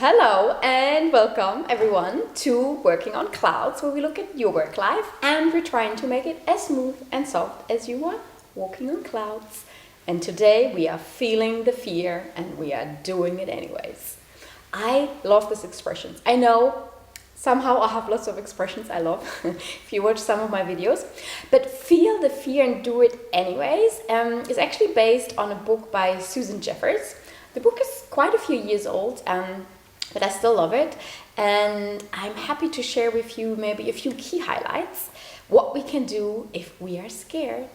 Hello and welcome everyone to Working on Clouds, where we look at your work life and we're trying to make it as smooth and soft as you are walking on clouds. And today we are feeling the fear and we are doing it anyways. I love these expressions. I know somehow I have lots of expressions I love if you watch some of my videos. But feel the fear and do it anyways is actually based on a book by Susan Jeffers. The book is quite a few years old, but I still love it. And I'm happy to share with you maybe a few key highlights, what we can do if we are scared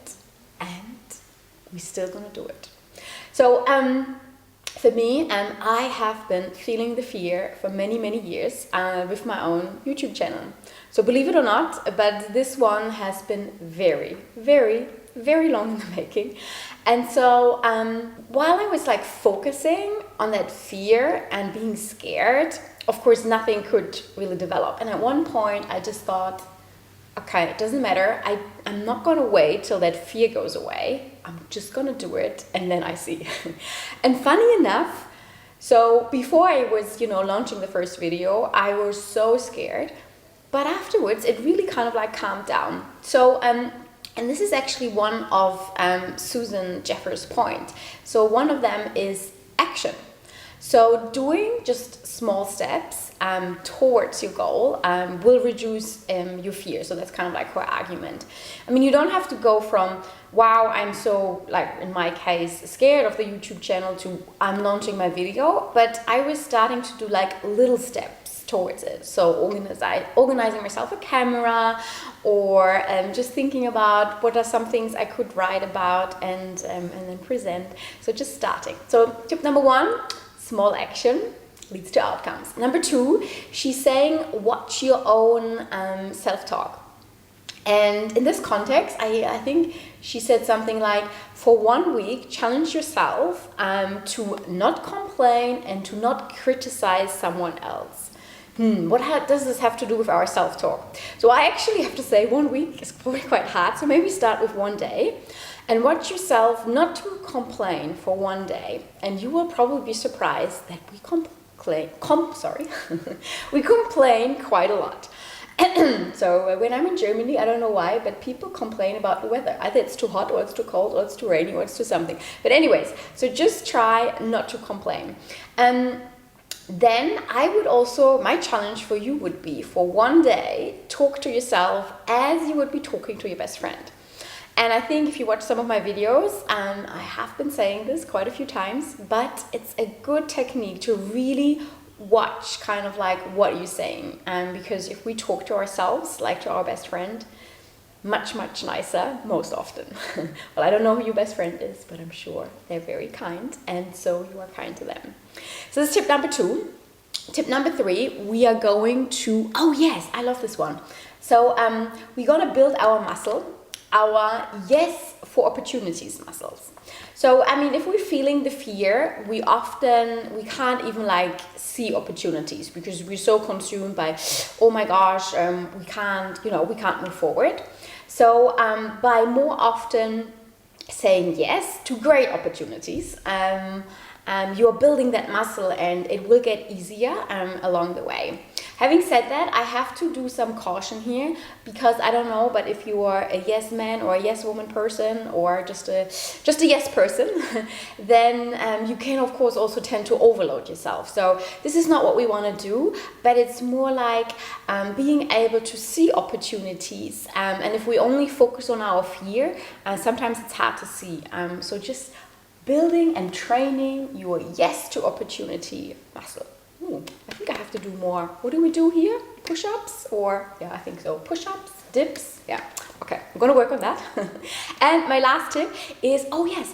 and we're still gonna do it. So for me, I have been feeling the fear for many years with my own YouTube channel. So believe it or not, but this one has been very long in the making. And so while I was like focusing on that fear and being scared, of course nothing could really develop. And at one point I just thought, okay, it doesn't matter. I'm not gonna wait till that fear goes away. I'm just gonna do it and then I see. And funny enough, so before I was, launching the first video, I was so scared. But afterwards, it really kind of like calmed down. So, and this is actually one of Susan Jeffers' points. So one of them is action. So doing just small steps towards your goal will reduce your fear. So that's kind of like her argument. I mean, you don't have to go from, wow, I'm so, like in my case, scared of the YouTube channel to I'm launching my video. But I was starting to do like little steps towards it. So organizing myself a camera, or just thinking about what are some things I could write about and then present. So just starting. So tip number one, small action leads to outcomes. Number two, she's saying watch your own self-talk. And in this context, I think she said something like, for 1 week, challenge yourself to not complain and to not criticize someone else. What does this have to do with our self-talk? So I actually have to say 1 week is probably quite hard. So maybe start with 1 day and watch yourself not to complain for 1 day. And you will probably be surprised that we we complain quite a lot. So when I'm in Germany, I don't know why, but people complain about the weather. Either it's too hot or it's too cold or it's too rainy or it's too something. But anyways, so just try not to complain. Then I would also, my challenge for you would be for 1 day, talk to yourself as you would be talking to your best friend. And I think if you watch some of my videos, I have been saying this quite a few times, but it's a good technique to really watch kind of like what you're saying. Because if we talk to ourselves like to our best friend, much nicer most often. Well, I don't know who your best friend is, but I'm sure they're very kind, and so you are kind to them. So this is tip number two. Tip number three, we are going to, oh yes, I love this one. So we're gonna build our muscle, our yes for opportunities muscles. So, I mean, if we're feeling the fear, we can't even like see opportunities because we're so consumed by, oh my gosh, we can't move forward. So by more often saying yes to great opportunities, you're building that muscle and it will get easier along the way. Having said that, I have to do some caution here because I don't know, but if you are a yes man or a yes woman person or just a yes person, then you can of course also tend to overload yourself. So this is not what we want to do, but it's more like being able to see opportunities. And if we only focus on our fear, sometimes it's hard to see. So just building and training your yes to opportunity muscle. I think I have to do more. What do we do here? Push-ups? Or, yeah, I think so. Push-ups, dips. Yeah, okay, I'm gonna work on that. And my last tip is, oh yes.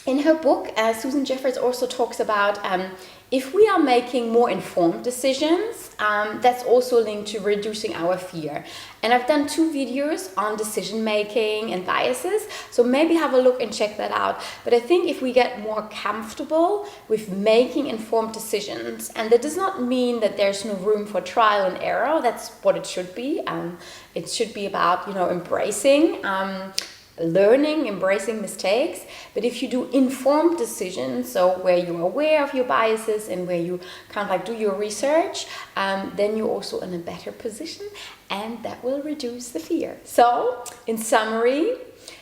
In her book, Susan Jeffers also talks about if we are making more informed decisions, that's also linked to reducing our fear. And I've done 2 videos on decision making and biases, so maybe have a look and check that out. But I think if we get more comfortable with making informed decisions, and that does not mean that there's no room for trial and error, that's what it should be. It should be about, embracing learning, embracing mistakes. But if you do informed decisions, so where you're aware of your biases and where you kind of like do your research, then you're also in a better position, and that will reduce the fear. So in summary,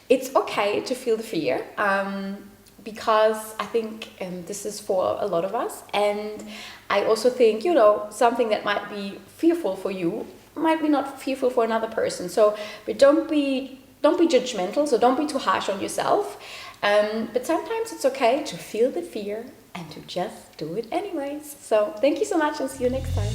it's okay to feel the fear, because I think this is for a lot of us. And I also think, something that might be fearful for you might be not fearful for another person. So, but don't be judgmental, so don't be too harsh on yourself. But sometimes it's okay to feel the fear and to just do it anyways. So thank you so much, and see you next time.